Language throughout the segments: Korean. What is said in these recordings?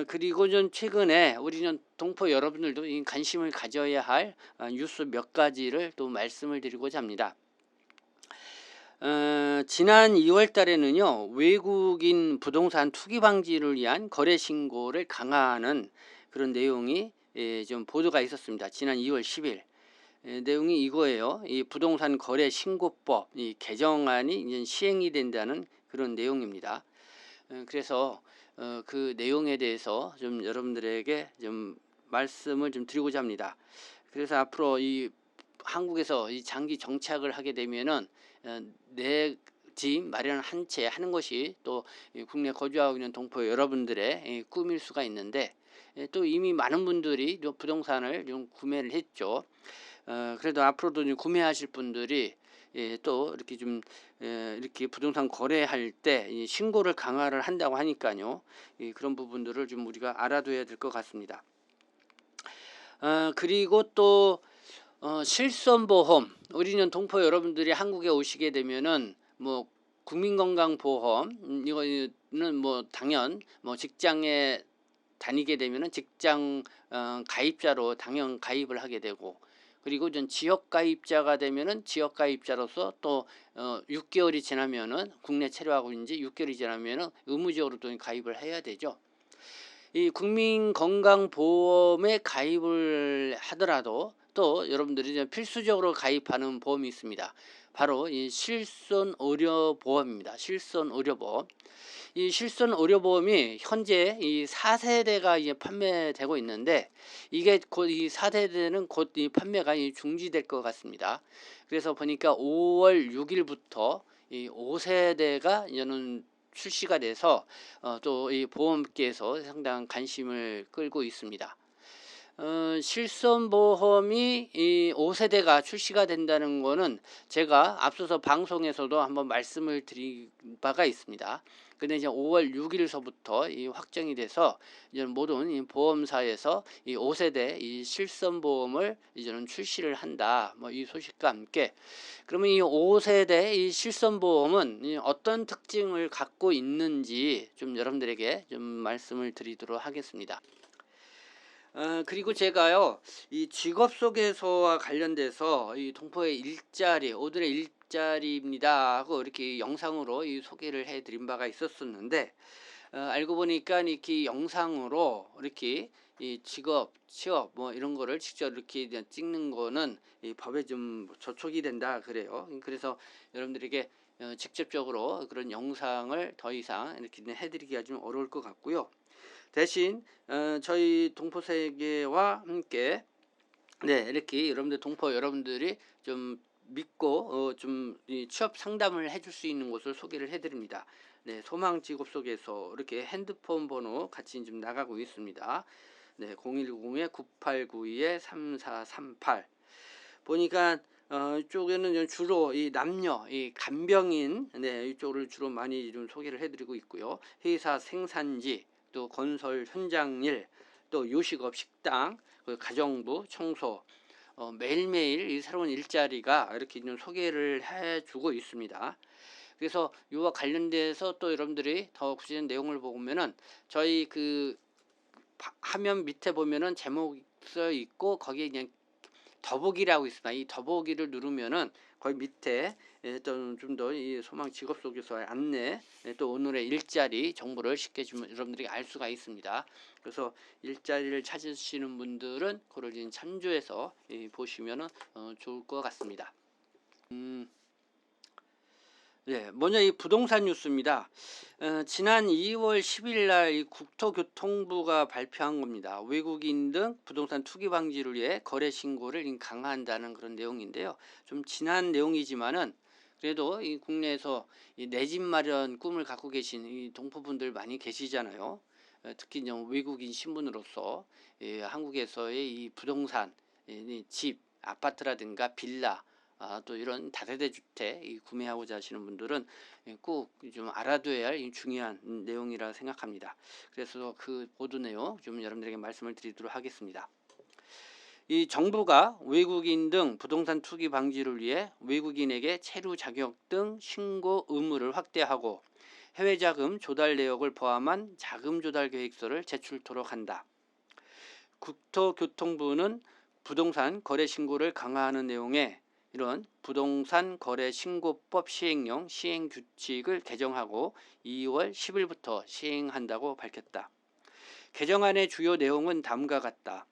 그리고 좀 최근에 우리는 동포 여러분들도 이 관심을 가져야 할 뉴스 몇 가지를 또 말씀을 드리고자 합니다. 지난 2월 달에는요, 외국인 부동산 투기 방지를 위한 거래 신고를 강화하는 그런 내용이 좀 보도가 있었습니다. 지난 2월 10일. 내용이 이거예요. 이 부동산 거래 신고법 이 개정안이 이제 시행이 된다는 그런 내용입니다. 그래서 그 내용에 대해서 좀 여러분들에게 좀 말씀을 좀 드리고자 합니다. 그래서 앞으로 이 한국에서 이 장기 정착을 하게 되면은 내 집 마련 한 채 하는 것이 또 국내 거주하고 있는 동포 여러분들의 꿈일 수가 있는데, 또 이미 많은 분들이 부동산을 좀 구매를 했죠. 그래도 앞으로도 좀 구매하실 분들이 또 이렇게 좀 이렇게 부동산 거래할 때 신고를 강화를 한다고 하니까요. 그런 부분들을 좀 우리가 알아둬야 될 것 같습니다. 그리고 또 실손보험, 우리는 동포 여러분들이 한국에 오시게 되면은 뭐 국민건강보험, 이거는 뭐 당연 뭐 직장에 다니게 되면은 직장 가입자로 당연 가입을 하게 되고, 그리고 전 지역 가입자가 되면은 지역 가입자로서 또 6개월이 지나면은 국내 체류하고 이제 6개월이 지나면은 의무적으로 또 가입을 해야 되죠. 이 국민건강보험에 가입을 하더라도 또 여러분들이 이제 필수적으로 가입하는 보험이 있습니다. 바로 이 실손의료보험입니다. 실손의료보험. 이 실손의료보험이 현재 이 4세대가 이제 판매되고 있는데, 이게 곧 이 4세대는 곧 이 판매가 중지될 것 같습니다. 그래서 보니까 5월 6일부터 이 5세대가 이제는 출시가 돼서 또 이 보험계에서 상당한 관심을 끌고 있습니다. 실손보험이 이 5세대가 출시가 된다는 거는 제가 앞서서 방송에서도 한번 말씀을 드린 바가 있습니다. 근데 이제 5월 6일서부터 이 확정이 돼서 이제 모든 이 보험사에서 이 5세대 이 실손보험을 이제는 출시를 한다. 뭐 이 소식과 함께, 그러면 이 5세대 이 실손보험은 어떤 특징을 갖고 있는지 좀 여러분들에게 좀 말씀을 드리도록 하겠습니다. 그리고 제가요, 이 직업소개서와 관련돼서 이 동포의 일자리, 오늘의 일자리입니다 하고 이렇게 영상으로 이 소개를 해드린 바가 있었었는데, 알고 보니까 이렇게 영상으로 이렇게 이 직업, 취업 뭐 이런 거를 직접 이렇게 찍는 거는 이 법에 좀 저촉이 된다 그래요. 그래서 여러분들에게 직접적으로 그런 영상을 더 이상 이렇게 해드리기가 좀 어려울 것 같고요. 대신 저희 동포세계와 함께 이렇게 여러분들 동포 여러분들이 좀 믿고 좀 취업 상담을 해줄 수 있는 곳을 소개를 해드립니다. 소망 직업 속에서 이렇게 핸드폰 번호 같이 좀 나가고 있습니다. 010-9892-3438. 보니까 이쪽에는 주로 이 남녀, 이 간병인, 이쪽을 주로 많이 좀 소개를 해드리고 있고요. 회사 생산지, 또 건설 현장일, 또 요식업 식당, 가정부 청소, 매일매일 이 새로운 일자리가 이렇게 좀 소개를 해주고 있습니다. 그래서 이와 관련돼서 또 여러분들이 더 구체적인 내용을 보면은 저희 그 화면 밑에 보면은 제목 써 있고 거기에 그냥 더보기라고 있습니다. 이 더보기를 누르면은 거기 밑에 좀 더 이 소망 직업 속에서의 안내, 또 오늘의 일자리 정보를 쉽게 좀 여러분들이 알 수가 있습니다. 그래서 일자리를 찾으시는 분들은 그걸 좀 참조해서 보시면은 좋을 것 같습니다. 먼저 이 부동산 뉴스입니다. 지난 2월 10일 날 이 국토교통부가 발표한 겁니다. 외국인 등 부동산 투기 방지를 위해 거래 신고를 강화한다는 그런 내용인데요. 좀 지난 내용이지만은 그래도 이 국내에서 내 집 마련 꿈을 갖고 계신 이 동포분들 많이 계시잖아요. 특히 이제 외국인 신분으로서 한국에서의 이 부동산, 집, 아파트라든가 빌라, 또 이런 다세대 주택 구매하고자 하시는 분들은 꼭 좀 알아둬야 할 중요한 내용이라 생각합니다. 그래서 그 보도 내용 좀 여러분들에게 말씀을 드리도록 하겠습니다. 이 정부가 외국인 등 부동산 투기 방지를 위해 외국인에게 체류 자격 등 신고 의무를 확대하고 해외 자금 조달 내역을 포함한 자금 조달 계획서를 제출토록 한다. 국토교통부는 부동산 거래 신고를 강화하는 내용의 이런 부동산 거래 신고법 시행령 시행 규칙을 개정하고 2월 10일부터 시행한다고 밝혔다. 개정안의 주요 내용은 다음과 같다.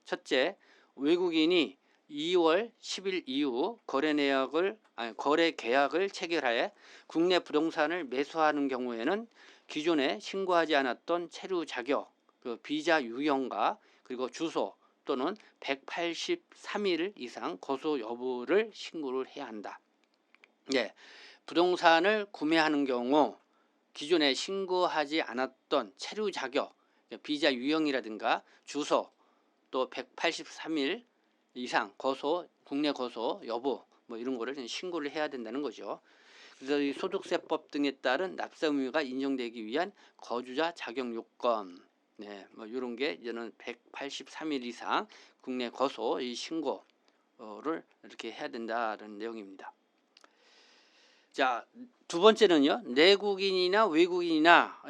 첫째, 외국인이 2월 10일 이후 거래 계약을 체결하여 국내 부동산을 매수하는 경우에는 기존에 신고하지 않았던 체류 자격, 비자 유형과 그리고 주소 또는 183일 이상 거소 여부를 신고를 해야 한다. 네, 부동산을 구매하는 경우 기존에 신고하지 않았던 체류 자격, 비자 유형이라든가 주소 또 183일 이상 국내 거소 여부 뭐 이런 거를 신고를 해야 된다는 거죠. 그래서 이 소득세법 등에 따른 납세 의무가 인정되기 위한 거주자 자격 요건, 네, 뭐 이런 게 이제는 183일 이상 국내 거소 이 신고를 이렇게 해야 된다는 내용입니다. 자, 두 번째는요, 내국인이나 외국인이나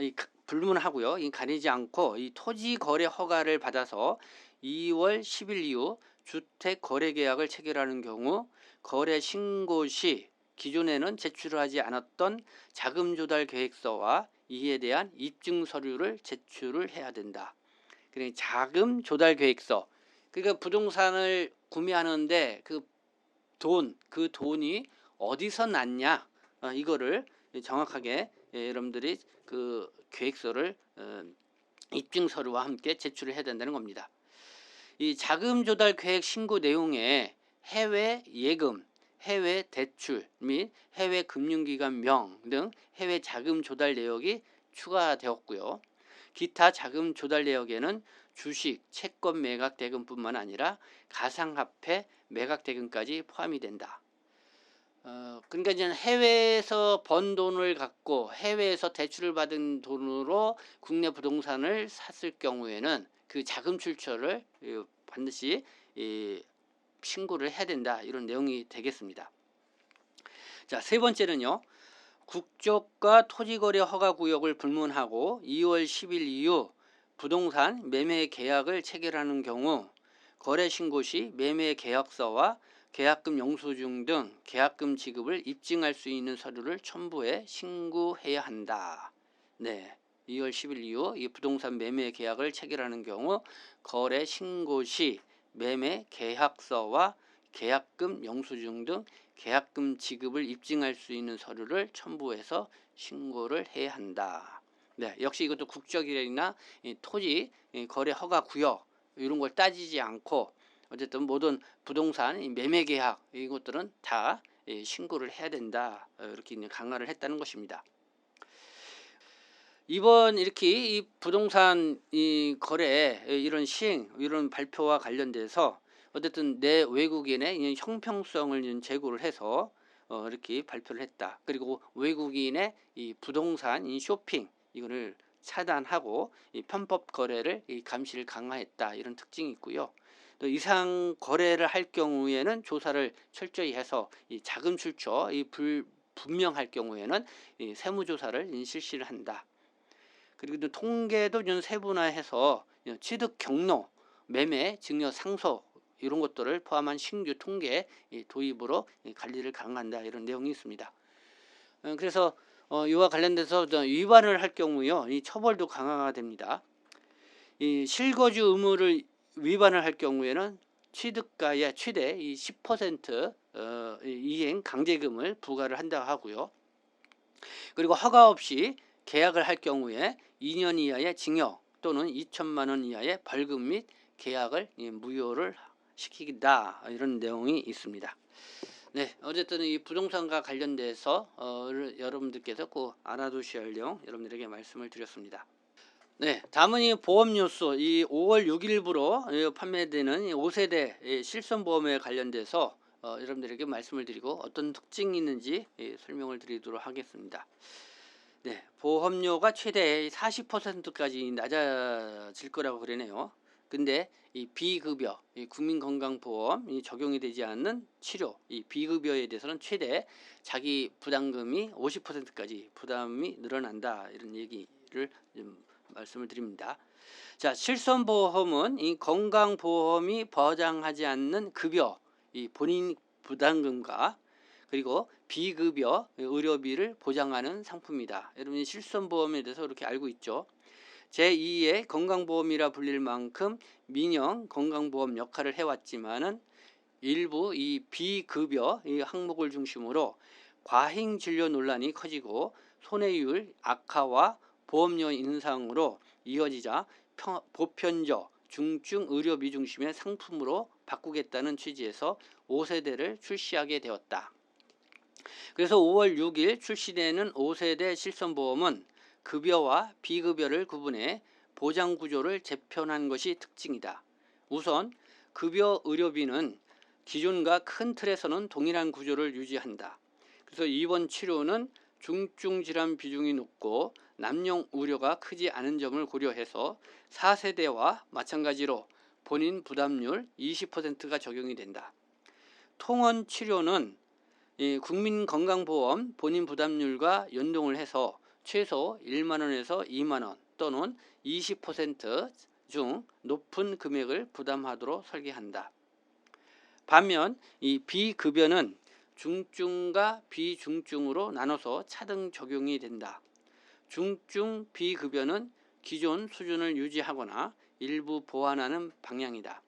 불문하고요, 가리지 않고 이 토지 거래 허가를 받아서 2월 10일 이후 주택 거래 계약을 체결하는 경우 거래 신고 시 기존에는 제출하지 않았던 자금 조달 계획서와 이에 대한 입증 서류를 제출을 해야 된다. 그러니까 자금 조달 계획서, 그러니까 부동산을 구매하는데 그 돈이 어디서 났냐, 이거를 정확하게 여러분들이 그 계획서를 입증 서류와 함께 제출을 해야 된다는 겁니다. 이 자금 조달 계획 신고 내용에 해외 예금, 해외 대출 및 해외 금융기관 명 등 해외 자금 조달 내역이 추가되었고요. 기타 자금 조달 내역에는 주식, 채권 매각 대금뿐만 아니라 가상화폐 매각 대금까지 포함이 된다. 그러니까 이제 해외에서 번 돈을 갖고 해외에서 대출을 받은 돈으로 국내 부동산을 샀을 경우에는 그 자금 출처를 반드시 신고를 해야 된다, 이런 내용이 되겠습니다. 자, 세 번째는요, 국적과 토지거래 허가구역을 불문하고 2월 10일 이후 부동산 매매 계약을 체결하는 경우 거래 신고 시 매매 계약서와 계약금 영수증 등 계약금 지급을 입증할 수 있는 서류를 첨부해 신고해야 한다. 네, 2월 10일 이후 이 부동산 매매 계약을 체결하는 경우 거래 신고 시 매매 계약서와 계약금 영수증 등 계약금 지급을 입증할 수 있는 서류를 첨부해서 신고를 해야 한다. 네, 역시 이것도 국적이나 토지 거래 허가 구역 이런 걸 따지지 않고 어쨌든 모든 부동산 매매 계약 이것들은 다 신고를 해야 된다, 이렇게 강화를 했다는 것입니다. 이번 이렇게 이 부동산 거래 이런 시행 이런 발표와 관련돼서 어쨌든 내 외국인의 형평성을 제고를 해서 이렇게 발표를 했다. 그리고 외국인의 이 부동산 쇼핑 이거를 차단하고 이 편법 거래를 감시를 강화했다, 이런 특징이 있고요. 또 이상 거래를 할 경우에는 조사를 철저히 해서 이 자금 출처 분명할 경우에는 이 세무조사를 실시를 한다. 그리고 또 통계도 좀 세분화해서 취득 경로, 매매, 증여 상소 이런 것들을 포함한 신규 통계 도입으로 관리를 강화한다, 이런 내용이 있습니다. 그래서 이와 관련돼서 위반을 할 경우요, 이 처벌도 강화가 됩니다. 이 실거주 의무를 위반을 할 경우에는 취득가의 최대 10% 이행 강제금을 부과를 한다고 하고요. 그리고 허가 없이 계약을 할 경우에 2년 이하의 징역 또는 2천만 원 이하의 벌금 및 계약을 무효를 시키다, 이런 내용이 있습니다. 네, 어쨌든 이 부동산과 관련돼서 여러분들께서 꼭 알아두셔야 할 내용 여러분들에게 말씀을 드렸습니다. 네, 다음은 이 보험뉴스, 이 5월 6일부로 판매되는 5세대 실손보험에 관련돼서 여러분들에게 말씀을 드리고 어떤 특징이 있는지 설명을 드리도록 하겠습니다. 네, 보험료가 최대 40%까지 낮아질 거라고 그러네요. 근데 이 비급여, 이 국민건강보험이 적용이 되지 않는 치료, 이 비급여에 대해서는 최대 자기 부담금이 50%까지 부담이 늘어난다. 이런 얘기를 좀 말씀을 드립니다. 자, 실손보험은 이 건강보험이 보장하지 않는 급여, 이 본인 부담금과 그리고 비급여 의료비를 보장하는 상품이다. 여러분이 실손보험에 대해서 이렇게 알고 있죠. 제2의 건강보험이라 불릴 만큼 민영 건강보험 역할을 해왔지만은 일부 이 비급여 이 항목을 중심으로 과잉 진료 논란이 커지고 손해율 악화와 보험료 인상으로 이어지자 보편적 중증 의료비 중심의 상품으로 바꾸겠다는 취지에서 5세대를 출시하게 되었다. 그래서 5월 6일 출시되는 5세대 실손보험은 급여와 비급여를 구분해 보장 구조를 재편한 것이 특징이다. 우선 급여 의료비는 기존과 큰 틀에서는 동일한 구조를 유지한다. 그래서 입원 치료는 중증 질환 비중이 높고 남용 우려가 크지 않은 점을 고려해서 4세대와 마찬가지로 본인 부담률 20%가 적용이 된다. 통원 치료는 국민건강보험 본인 부담률과 연동을 해서 최소 1만원에서 2만원 또는 20% 중 높은 금액을 부담하도록 설계한다. 반면 이 비급여는 중증과 비중증으로 나눠서 차등 적용이 된다. 중증 비급여는 기존 수준을 유지하거나 일부 보완하는 방향이다.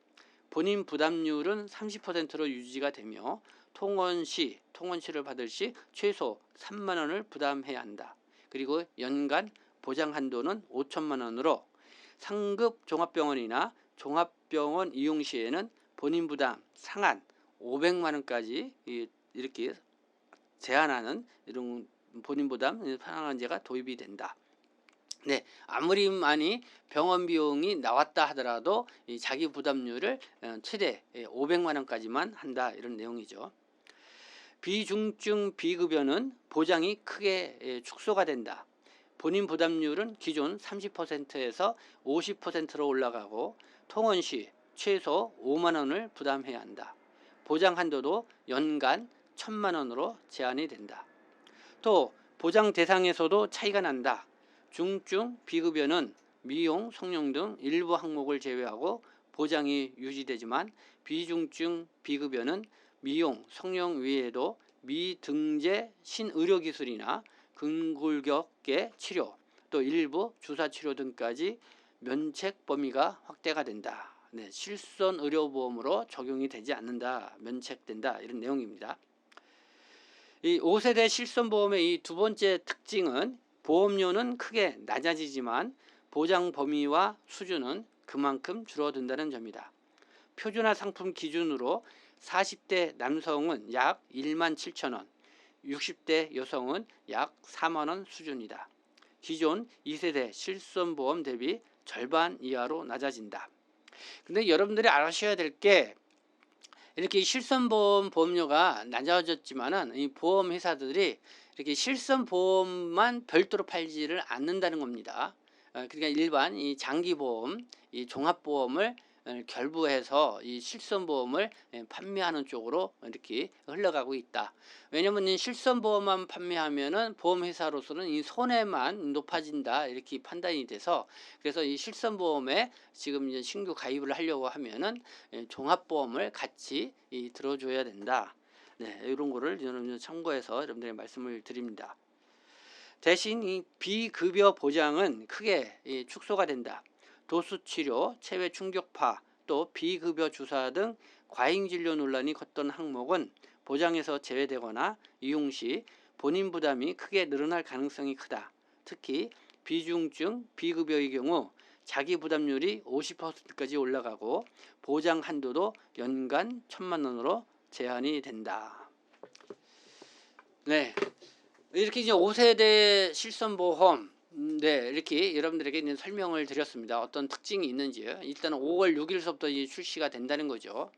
본인 부담률은 30%로 유지가 되며 통원치를 받을 시 최소 3만원을 부담해야 한다. 그리고 연간 보장 한도는 5천만원으로 상급 종합병원이나 종합병원 이용 시에는 본인 부담 상한 500만원까지 이렇게 제한하는 이런 본인 부담 상한제가 도입이 된다. 네, 아무리 많이 병원 비용이 나왔다 하더라도 이 자기 부담률을 최대 500만원까지만 한다. 이런 내용이죠. 비중증 비급여는 보장이 크게 축소가 된다. 본인 부담률은 기존 30%에서 50%로 올라가고 통원 시 최소 5만원을 부담해야 한다. 보장 한도도 연간 1,000만원으로 제한이 된다. 또 보장 대상에서도 차이가 난다. 중증 비급여는 미용, 성형 등 일부 항목을 제외하고 보장이 유지되지만 비중증 비급여는 미용, 성형 외에도 미등재 신의료기술이나 근골격계 치료, 또 일부 주사치료 등까지 면책 범위가 확대가 된다. 네, 실손의료보험으로 적용이 되지 않는다, 면책된다, 이런 내용입니다. 이 5세대 실손보험의 이 두 번째 특징은 보험료는 크게 낮아지지만 보장 범위와 수준은 그만큼 줄어든다는 점이다. 표준화 상품 기준으로 40대 남성은 약 17,000원, 60대 여성은 약 4만원 수준이다. 기존 2세대 실손보험 대비 절반 이하로 낮아진다. 근데 여러분들이 아셔야 될 게 이렇게 실손보험 보험료가 낮아졌지만은 이 보험회사들이 이렇게 실손보험만 별도로 팔지를 않는다는 겁니다. 그러니까 일반 이 장기보험, 이 종합보험을 결부해서 이 실손보험을 판매하는 쪽으로 이렇게 흘러가고 있다. 왜냐하면 이 실손보험만 판매하면은 보험회사로서는 이 손해만 높아진다, 이렇게 판단이 돼서, 그래서 이 실손보험에 지금 이제 신규 가입을 하려고 하면은 종합보험을 같이 들어줘야 된다. 네, 이런 거를 여러분 참고해서 여러분들에게 말씀을 드립니다. 대신 이 비급여 보장은 크게 축소가 된다. 도수치료, 체외 충격파, 또 비급여 주사 등 과잉진료 논란이 컸던 항목은 보장에서 제외되거나 이용 시 본인 부담이 크게 늘어날 가능성이 크다. 특히 비중증, 비급여의 경우 자기 부담률이 50%까지 올라가고 보장 한도도 연간 1,000만원으로 제한이 된다. 네, 이렇게 이제 5세대 실손보험, 네, 이렇게 여러분들에게 있는 설명을 드렸습니다. 어떤 특징이 있는지요. 일단 5월 6일서부터 출시가 된다는 거죠.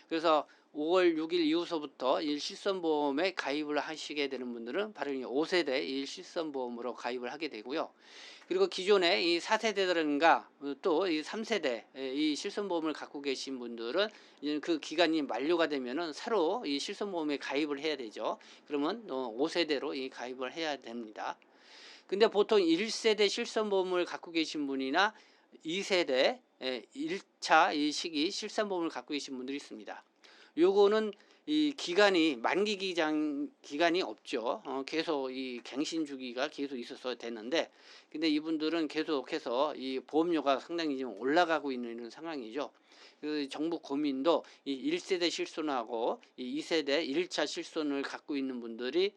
그래서 5월 6일 이후서부터 이 실손보험에 가입을 하시게 되는 분들은 바로 이 5세대 이 실손보험으로 가입을 하게 되고요. 그리고 기존에 이 4세대라든가 또 이 3세대 이 실손보험을 갖고 계신 분들은 이제 그 기간이 만료가 되면은 새로 이 실손보험에 가입을 해야 되죠. 그러면 5세대로 이 가입을 해야 됩니다. 근데 보통 1세대 실손보험을 갖고 계신 분이나 2세대 1차 이 시기 실손보험을 갖고 계신 분들이 있습니다. 요거는 이 기간이 만기 기간이 없죠. 계속 이 갱신 주기가 계속 있어서 되는데, 근데 이분들은 계속해서 이 보험료가 상당히 좀 올라가고 있는 이런 상황이죠. 그 정부 고민도 이 1세대 실손하고 이 2세대 1차 실손을 갖고 있는 분들이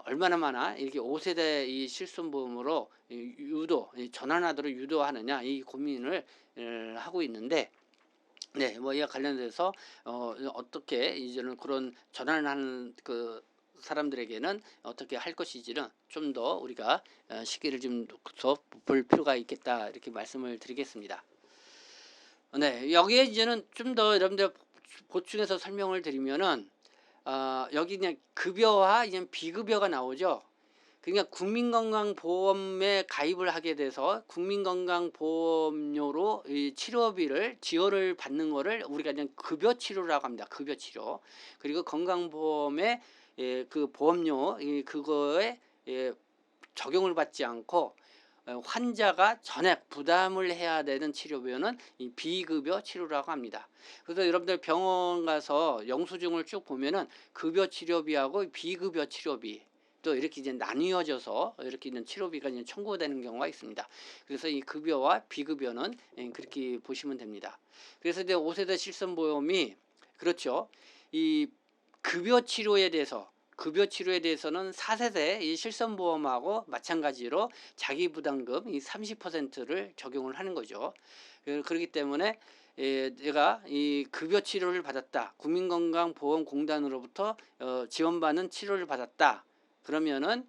얼마나 많아 이렇게 5세대 이 실손보험으로 유도 전환하도록 유도하느냐 이 고민을 하고 있는데, 네, 뭐 이와 관련돼서 어떻게 이제는 그런 전환하는 그 사람들에게는 어떻게 할 것인지는 좀 더 우리가 시기를 좀 더 볼 필요가 있겠다 이렇게 말씀을 드리겠습니다. 네, 여기에 이제는 좀 더 여러분들 보충해서 설명을 드리면은 여기 그냥 급여와 이제 비급여가 나오죠. 그러니까 국민건강보험에 가입을 하게 돼서 국민건강보험료로 이 치료비를 지원을 받는 거를 우리가 그냥 급여 치료라고 합니다. 급여 치료. 그리고 건강보험에 그 보험료 그거에 적용을 받지 않고 환자가 전액 부담을 해야 되는 치료비는 이 비급여 치료라고 합니다. 그래서 여러분들 병원 가서 영수증을 쭉 보면은 급여 치료비하고 비급여 치료비 또 이렇게 이제 나뉘어져서 이렇게 있는 치료비가 이제 청구되는 경우가 있습니다. 그래서 이 급여와 비급여는 그렇게 보시면 됩니다. 그래서 이제 5세대 실손보험이 그렇죠. 이 급여 치료에 대해서는 4세대 이 실손보험하고 마찬가지로 자기부담금 이 30%를 적용을 하는 거죠. 그렇기 때문에 내가 이 급여 치료를 받았다. 국민건강보험공단으로부터 지원받는 치료를 받았다. 그러면은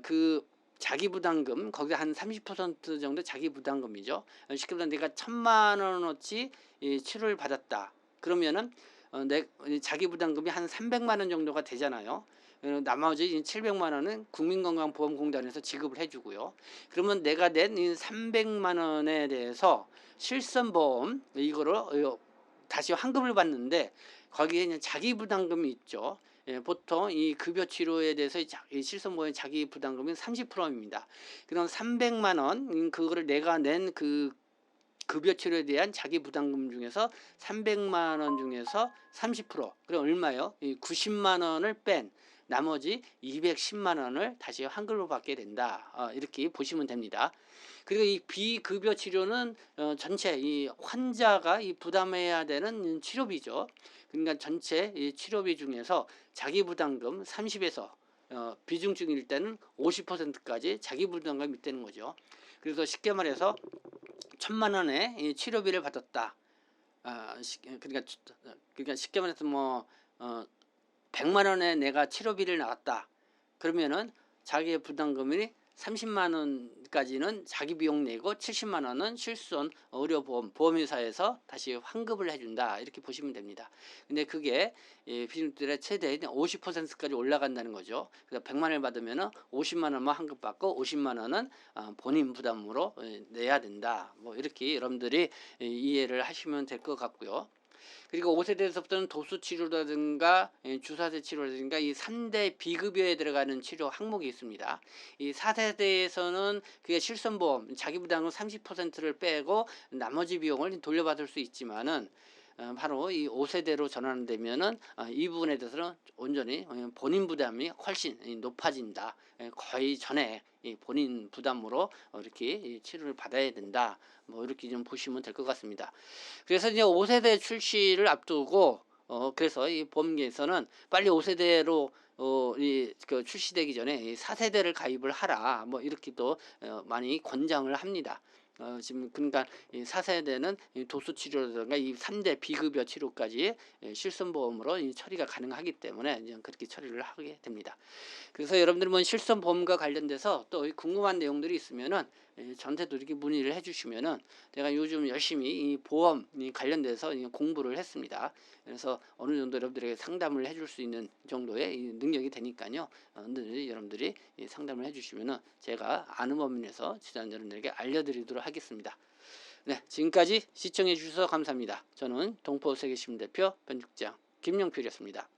그 자기부담금 거기서 한 30% 정도 자기부담금이죠. 쉽게 말하면 내가 1,000만 원어치 치료를 받았다. 그러면은 내 자기부담금이 한 300만 원 정도가 되잖아요. 나머지 700만 원은 국민건강보험공단에서 지급을 해주고요. 그러면 내가 낸 300만 원에 대해서 실손보험 이거를 다시 환급을 받는데 거기에 자기부담금이 있죠. 보통 이 급여 치료에 대해서 실손보험의 자기부담금은 30%입니다. 그럼 300만 원 그거를 내가 낸 그 급여 치료에 대한 자기부담금 중에서 300만 원 중에서 30% 그럼 얼마요? 90만 원을 뺀 나머지 210만 원을 다시 환급으로 받게 된다. 이렇게 보시면 됩니다. 그리고 이 비급여 치료는 전체 이 환자가 이 부담해야 되는 치료비죠. 그러니까 전체 이 치료비 중에서 자기부담금 30에서 비중적일 때는 50%까지 자기부담금이 있다는 거죠. 그래서 쉽게 말해서 1,000만 원의 이 치료비를 받았다. 그러니까 쉽게 말해서 뭐 100만 원에 내가 치료비를 나왔다. 그러면은 자기의 부담금이 30만 원까지는 자기 비용 내고 70만 원은 실손 의료보험 보험회사에서 다시 환급을 해준다. 이렇게 보시면 됩니다. 근데 그게 비중들의 최대 50%까지 올라간다는 거죠. 그래서 100만 원을 받으면은 50만 원만 환급받고 50만 원은 본인 부담으로 내야 된다. 뭐 이렇게 여러분들이 이해를 하시면 될 것 같고요. 그리고 5세대에서부터는 도수치료라든가 주사제 치료라든가 이 3대 비급여에 들어가는 치료 항목이 있습니다. 이 4세대에서는 그게 실손보험 자기부담금 30%를 빼고 나머지 비용을 돌려받을 수 있지만은 바로 이 5세대로 전환되면은 이 부분에 대해서는 온전히 본인 부담이 훨씬 높아진다. 거의 전에 본인 부담으로 이렇게 치료를 받아야 된다. 뭐 이렇게 좀 보시면 될 것 같습니다. 그래서 이제 5세대 출시를 앞두고 그래서 이 보험계에서는 빨리 5세대로 그 출시되기 전에 이 4세대를 가입을 하라. 뭐 이렇게 또 많이 권장을 합니다. 지금 그러니까 이 4세대는 이 도수 치료라든가 이 3대 비급여 치료까지 실손보험으로 이 처리가 가능하기 때문에 이제 그렇게 처리를 하게 됩니다. 그래서 여러분들 뭐 실손보험과 관련돼서 또 궁금한 내용들이 있으면은 저한테도 이렇게 문의를 해주시면은 제가 요즘 열심히 이 보험 관련돼서 공부를 했습니다. 그래서 어느 정도 여러분들에게 상담을 해줄 수 있는 정도의 능력이 되니까요. 늘 여러분들이 상담을 해주시면은 제가 아는 범위에서 지난 여러분들에게 알려드리도록 하겠습니다. 네, 지금까지 시청해 주셔서 감사합니다. 저는 동포세계신문 대표 변죽장 김영필이었습니다.